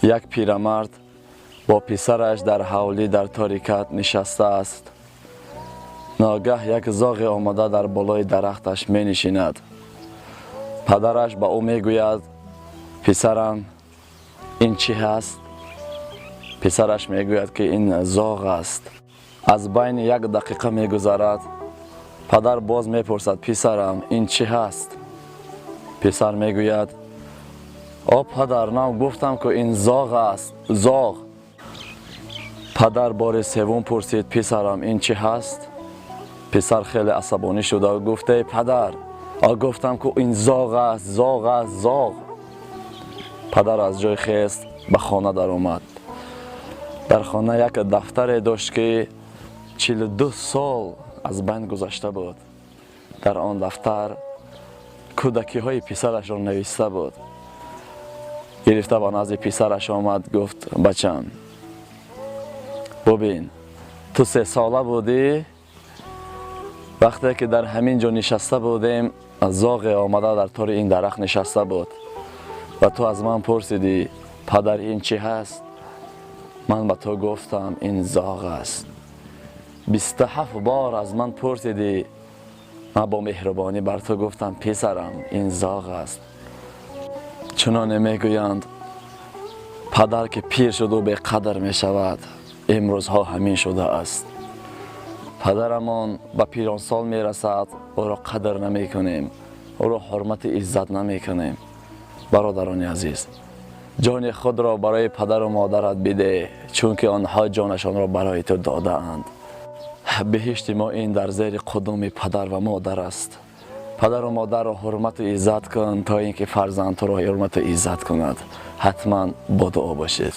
یک پیرمرد با پسرش در حولی در تاریکت نشسته است. ناگه یک زاغ آمده در بالای درختش می نشیند. پدرش به او می گوید پسرم این چی هست؟ پسرش می گوید که این زاغ است. از بین یک دقیقه می گذرد. پدر باز می پرسد پسرم این چی هست؟ پسر می گوید پدر نام گفتم که این زاغ است، زاغ. پدر بار سوم پرسید پسرم این چی هست؟ پسر خیلی عصبانی شد و گفته پدر گفتم که این زاغ است، زاغ است، زاغ. پدر از جای خیست به خانه در اومد. در خانه یک دفتر داشت که 42 سال از بین گذشته بود. در آن دفتر کودکی های پسرش را نوشته بود. گرفته به نزد پسرش آمد گفت بچم ببین تو 3 ساله بودی وقتی که در همین جا نشسته بودیم زاغ آمده در طور این درخت نشسته بود و تو از من پرسیدی پدر این چی هست؟ من به تو گفتم این زاغ است. 27 بار از من پرسیدی، من با مهربانی بر تو گفتم پسرم این زاغ است. چنانه میگویند پدر که پیر شد و به قدر می شود امروزها همین شده است. پدرمان به پیران سال می رسد او را قدر نمی کنیم، او را حرمت عزت نمی کنیم. برادران عزیز جان خود را برای پدر و مادرت بده چون که آنها جانشان را برای تو داده اند. بهشت ما این در زیر قدم پدر و مادر است. پدر و مادر را حرمت و عزت کن تا اینکه فرزند تو را حرمت و عزت کند. حتما با دعا باشید.